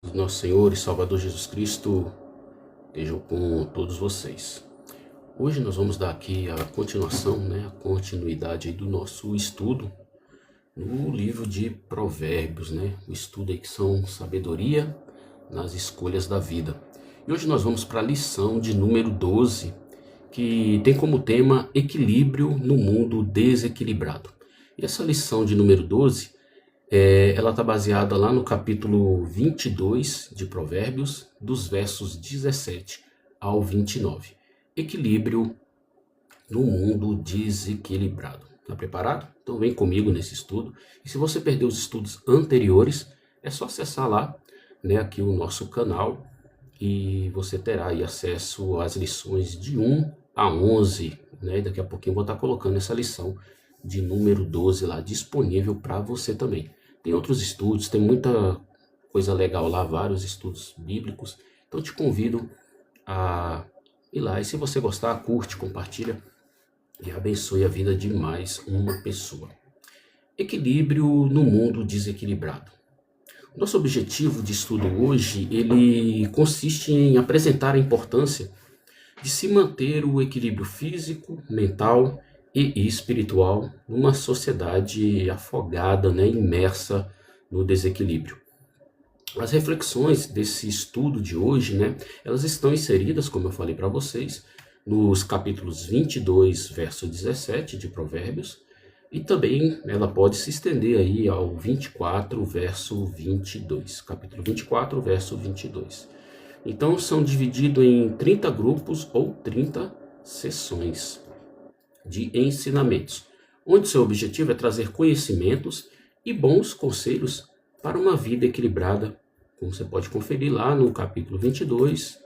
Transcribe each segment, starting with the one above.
Nosso Senhor e Salvador Jesus Cristo estejam com todos vocês. Hoje nós vamos dar aqui a continuação, a continuidade aí do nosso estudo no livro de Provérbios, o estudo aí que são sabedoria nas escolhas da vida. E hoje nós vamos para a lição de número 12, que tem como tema equilíbrio no mundo desequilibrado. E essa lição de número 12, ela está baseada lá no capítulo 22 de Provérbios, dos versos 17 ao 29. Equilíbrio no mundo desequilibrado. Está preparado? Então vem comigo nesse estudo. E se você perdeu os estudos anteriores, é só acessar lá, aqui o nosso canal, e você terá aí acesso às lições de 1 a 11. Daqui a pouquinho eu vou estar colocando essa lição de número 12 lá disponível para você também. Tem outros estudos, tem muita coisa legal lá, vários estudos bíblicos. Então te convido a ir lá. E se você gostar, curte, compartilha e abençoe a vida de mais uma pessoa. Equilíbrio no mundo desequilibrado. Nosso objetivo de estudo hoje, ele consiste em apresentar a importância de se manter o equilíbrio físico, mental e espiritual numa sociedade afogada, imersa no desequilíbrio. As reflexões desse estudo de hoje, elas estão inseridas, como eu falei para vocês, nos capítulos 22, verso 17 de Provérbios, e também ela pode se estender aí ao 24, verso 22. Capítulo 24, verso 22. Então, são divididos em 30 grupos ou 30 sessões de ensinamentos, onde seu objetivo é trazer conhecimentos e bons conselhos para uma vida equilibrada, como você pode conferir lá no capítulo 22,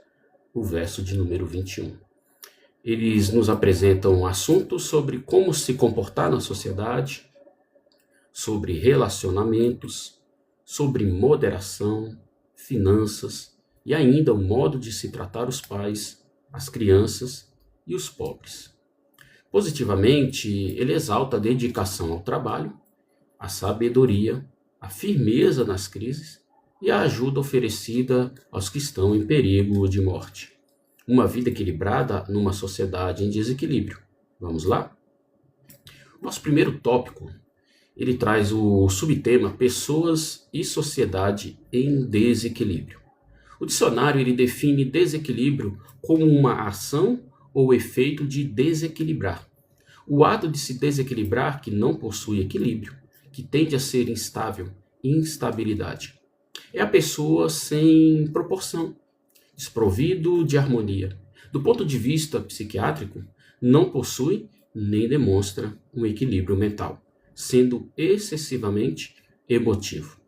o verso de número 21. Eles nos apresentam assuntos sobre como se comportar na sociedade, sobre relacionamentos, sobre moderação, finanças e ainda o modo de se tratar os pais, as crianças e os pobres. Positivamente, ele exalta a dedicação ao trabalho, a sabedoria, a firmeza nas crises e a ajuda oferecida aos que estão em perigo de morte. Uma vida equilibrada numa sociedade em desequilíbrio. Vamos lá? Nosso primeiro tópico, ele traz o subtema Pessoas e Sociedade em Desequilíbrio. O dicionário ele define desequilíbrio como uma ação ou efeito de desequilibrar. O ato de se desequilibrar que não possui equilíbrio, que tende a ser instável, instabilidade. É a pessoa sem proporção, desprovido de harmonia. Do ponto de vista psiquiátrico, não possui nem demonstra um equilíbrio mental, sendo excessivamente emotivo.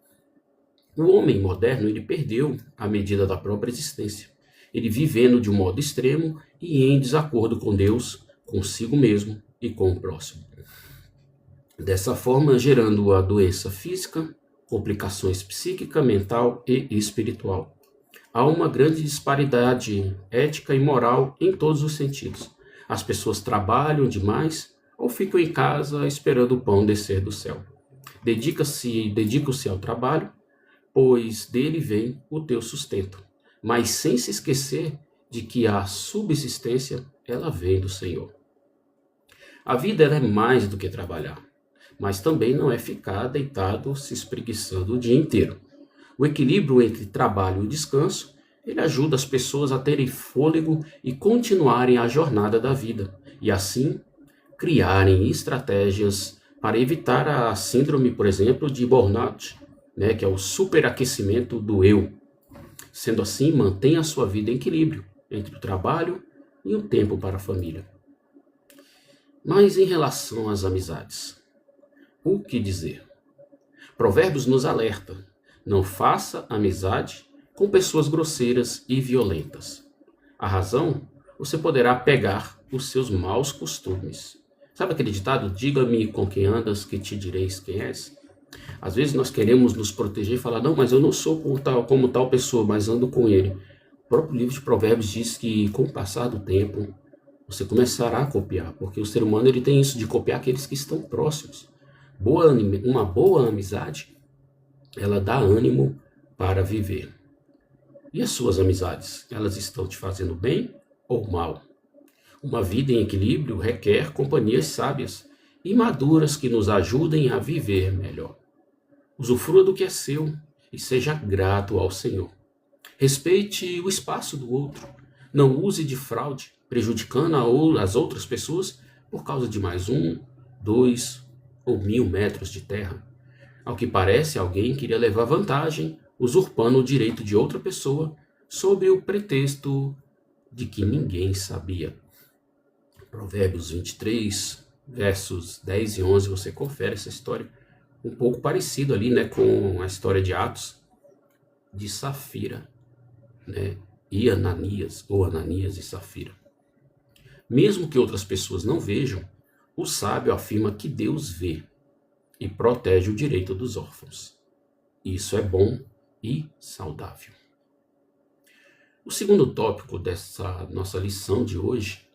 O homem moderno ele perdeu a medida da própria existência. Ele vivendo de um modo extremo e em desacordo com Deus, consigo mesmo e com o próximo. Dessa forma, gerando a doença física, complicações psíquica, mental e espiritual. Há uma grande disparidade ética e moral em todos os sentidos. As pessoas trabalham demais ou ficam em casa esperando o pão descer do céu. Dedicam-se ao trabalho, pois dele vem o teu sustento, mas sem se esquecer de que a subsistência, ela vem do Senhor. A vida ela é mais do que trabalhar, mas também não é ficar deitado se espreguiçando o dia inteiro. O equilíbrio entre trabalho e descanso, ele ajuda as pessoas a terem fôlego e continuarem a jornada da vida, e assim criarem estratégias para evitar a síndrome, por exemplo, de burnout, que é o superaquecimento do eu. Sendo assim, mantenha a sua vida em equilíbrio entre o trabalho e o tempo para a família. Mas em relação às amizades, o que dizer? Provérbios nos alerta: não faça amizade com pessoas grosseiras e violentas. A razão, você poderá pegar os seus maus costumes. Sabe aquele ditado, diga-me com quem andas que te direis quem és? Às vezes nós queremos nos proteger e falar, não, mas eu não sou como tal pessoa, mas ando com ele. O próprio livro de Provérbios diz que com o passar do tempo, você começará a copiar, porque o ser humano ele tem isso de copiar aqueles que estão próximos. Uma boa amizade, ela dá ânimo para viver. E as suas amizades, elas estão te fazendo bem ou mal? Uma vida em equilíbrio requer companhias sábias e maduras que nos ajudem a viver melhor. Usufrua do que é seu e seja grato ao Senhor. Respeite o espaço do outro. Não use de fraude, prejudicando as outras pessoas por causa de mais 1, 2 ou 1000 metros de terra. Ao que parece, alguém queria levar vantagem, usurpando o direito de outra pessoa, sob o pretexto de que ninguém sabia. Provérbios 23, versos 10 e 11, você confere essa história. Um pouco parecido ali, né, com a história de Atos, de Safira, né, e Ananias, ou Ananias e Safira. Mesmo que outras pessoas não vejam, o sábio afirma que Deus vê e protege o direito dos órfãos. Isso é bom e saudável. O segundo tópico dessa nossa lição de hoje: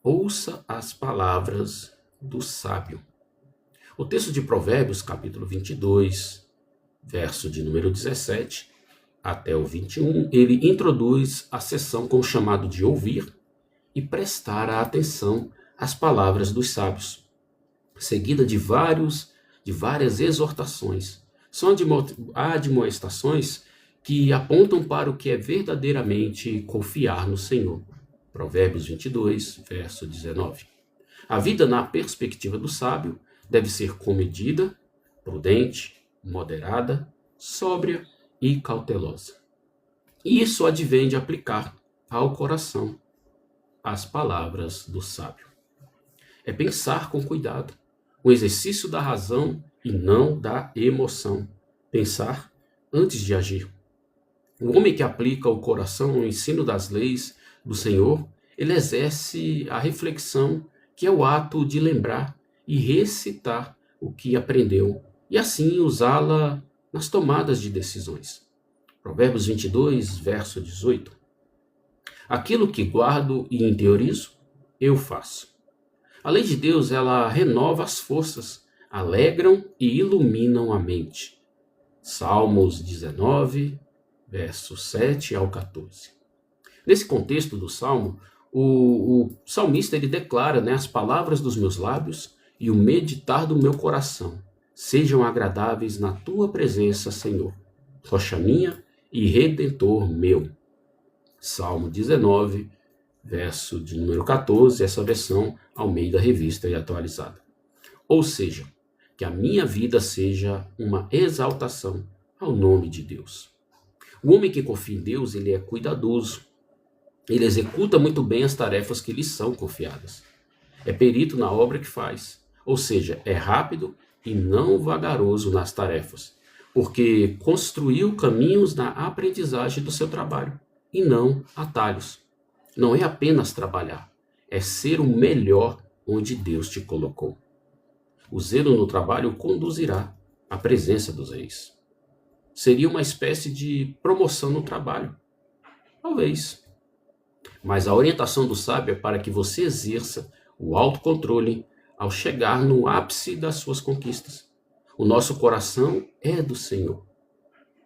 ouça as palavras do sábio. O texto de Provérbios, capítulo 22, verso de número 17 até o 21, ele introduz a sessão com o chamado de ouvir e prestar atenção às palavras dos sábios, seguida de várias exortações. São admoestações que apontam para o que é verdadeiramente confiar no Senhor. Provérbios 22, verso 19. A vida na perspectiva do sábio deve ser comedida, prudente, moderada, sóbria e cautelosa. E isso advém de aplicar ao coração as palavras do sábio. É pensar com cuidado, o exercício da razão e não da emoção. Pensar antes de agir. O homem que aplica ao coração o ensino das leis do Senhor, ele exerce a reflexão, que é o ato de lembrar e recitar o que aprendeu, e assim usá-la nas tomadas de decisões. Provérbios 22, verso 18. Aquilo que guardo e interiorizo, eu faço. A lei de Deus, ela renova as forças, alegram e iluminam a mente. Salmos 19, versos 7 ao 14. Nesse contexto do Salmo, o salmista ele declara, né, as palavras dos meus lábios e o meditar do meu coração sejam agradáveis na tua presença, Senhor, rocha minha e redentor meu. Salmo 19, verso de número 14, essa versão Almeida Revista e Atualizada. Ou seja, que a minha vida seja uma exaltação ao nome de Deus. O homem que confia em Deus, ele é cuidadoso. Ele executa muito bem as tarefas que lhe são confiadas. É perito na obra que faz. Ou seja, é rápido e não vagaroso nas tarefas, porque construiu caminhos na aprendizagem do seu trabalho e não atalhos. Não é apenas trabalhar, é ser o melhor onde Deus te colocou. O zelo no trabalho conduzirá à presença dos reis. Seria uma espécie de promoção no trabalho. Talvez. Mas a orientação do sábio é para que você exerça o autocontrole ao chegar no ápice das suas conquistas. O nosso coração é do Senhor.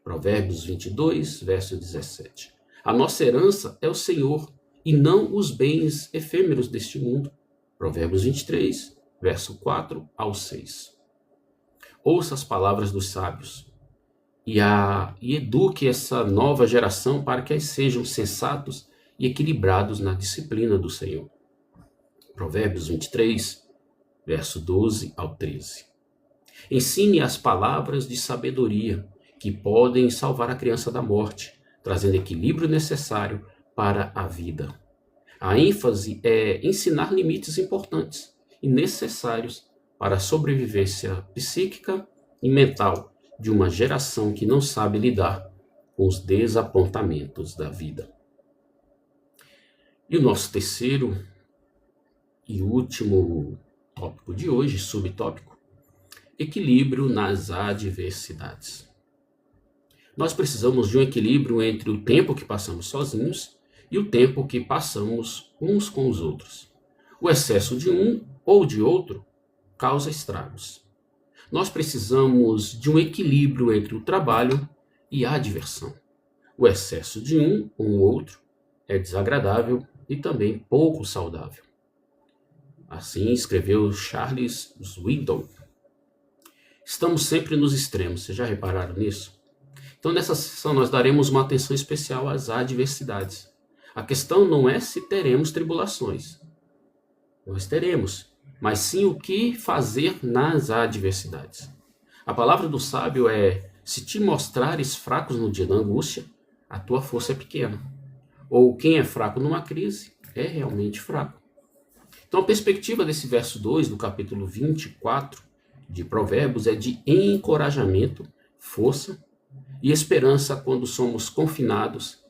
Provérbios 22, verso 17. A nossa herança é o Senhor e não os bens efêmeros deste mundo. Provérbios 23, verso 4 ao 6. Ouça as palavras dos sábios e eduque essa nova geração para que eles sejam sensatos e equilibrados na disciplina do Senhor. Provérbios 23, verso 12 ao 13. Ensine as palavras de sabedoria que podem salvar a criança da morte, trazendo equilíbrio necessário para a vida. A ênfase é ensinar limites importantes e necessários para a sobrevivência psíquica e mental de uma geração que não sabe lidar com os desapontamentos da vida. E o nosso terceiro e último tópico de hoje, subtópico, equilíbrio nas adversidades. Nós precisamos de um equilíbrio entre o tempo que passamos sozinhos e o tempo que passamos uns com os outros. O excesso de um ou de outro causa estragos. Nós precisamos de um equilíbrio entre o trabalho e a diversão. O excesso de um ou outro é desagradável e também pouco saudável. Assim escreveu Charles Swindoll. Estamos sempre nos extremos, vocês já repararam nisso? Então, nessa sessão, nós daremos uma atenção especial às adversidades. A questão não é se teremos tribulações. Nós teremos, mas sim o que fazer nas adversidades. A palavra do sábio é: se te mostrares fracos no dia da angústia, a tua força é pequena. Ou quem é fraco numa crise é realmente fraco. Então, a perspectiva desse verso 2 do capítulo 24 de Provérbios é de encorajamento, força e esperança quando somos confinados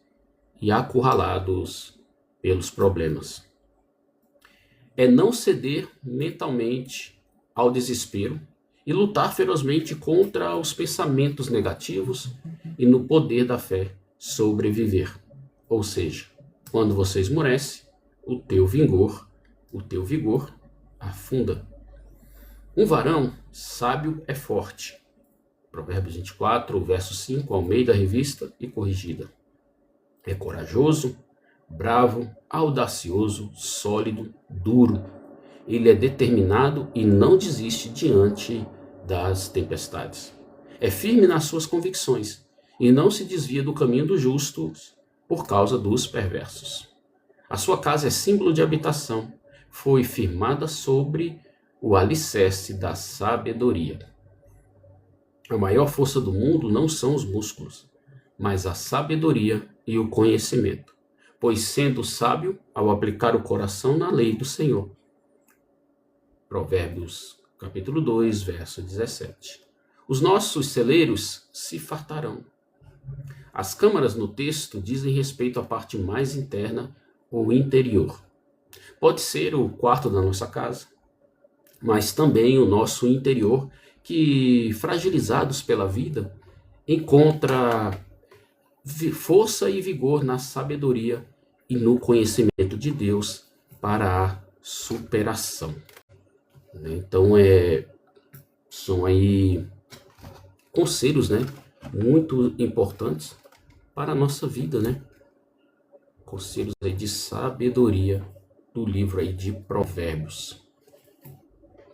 e acurralados pelos problemas. É não ceder mentalmente ao desespero e lutar ferozmente contra os pensamentos negativos e no poder da fé sobreviver. Ou seja, quando você esmorece, o teu vigor afunda. Um varão sábio é forte. Provérbios 24, verso 5, Almeida Revista e Corrigida. É corajoso, bravo, audacioso, sólido, duro. Ele é determinado e não desiste diante das tempestades. É firme nas suas convicções e não se desvia do caminho dos justos por causa dos perversos. A sua casa é símbolo de habitação. Foi firmada sobre o alicerce da sabedoria. A maior força do mundo não são os músculos, mas a sabedoria e o conhecimento, pois sendo sábio ao aplicar o coração na lei do Senhor. Provérbios, capítulo 2, verso 17. Os nossos celeiros se fartarão. As câmaras no texto dizem respeito à parte mais interna ou interior. Pode ser o quarto da nossa casa, mas também o nosso interior, que, fragilizados pela vida, encontra força e vigor na sabedoria e no conhecimento de Deus para a superação. Então, são aí conselhos, muito importantes para a nossa vida, Conselhos aí de sabedoria do livro aí de Provérbios.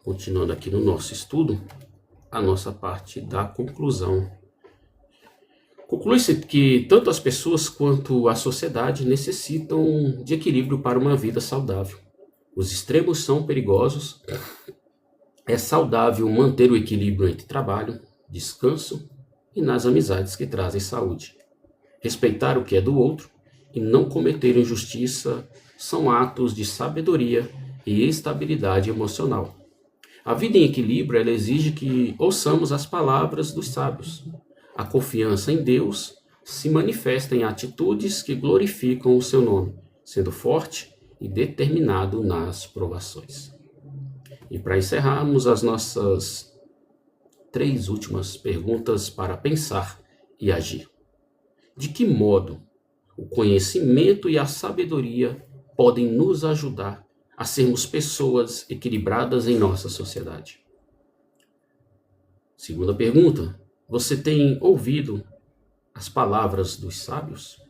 Continuando aqui no nosso estudo, a nossa parte da conclusão. Conclui-se que tanto as pessoas quanto a sociedade necessitam de equilíbrio para uma vida saudável. Os extremos são perigosos. É saudável manter o equilíbrio entre trabalho, descanso e nas amizades que trazem saúde. Respeitar o que é do outro e não cometer injustiça são atos de sabedoria e estabilidade emocional. A vida em equilíbrio, ela exige que ouçamos as palavras dos sábios. A confiança em Deus se manifesta em atitudes que glorificam o seu nome, sendo forte e determinado nas provações. E para encerrarmos as nossas 3 últimas perguntas para pensar e agir. De que modo o conhecimento e a sabedoria podem nos ajudar a sermos pessoas equilibradas em nossa sociedade? Segunda pergunta, você tem ouvido as palavras dos sábios?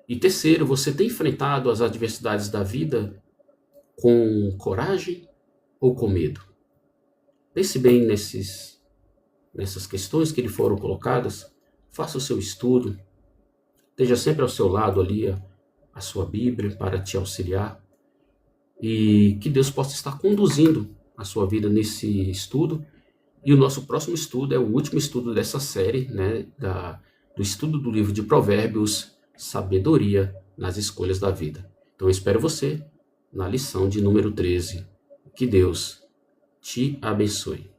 E terceiro, você tem enfrentado as adversidades da vida com coragem ou com medo? Pense bem nessas questões que lhe foram colocadas, faça o seu estudo, esteja sempre ao seu lado ali a sua Bíblia para te auxiliar e que Deus possa estar conduzindo a sua vida nesse estudo. E o nosso próximo estudo é o último estudo dessa série, do estudo do livro de Provérbios, Sabedoria nas Escolhas da Vida. Então eu espero você na lição de número 13. Que Deus te abençoe.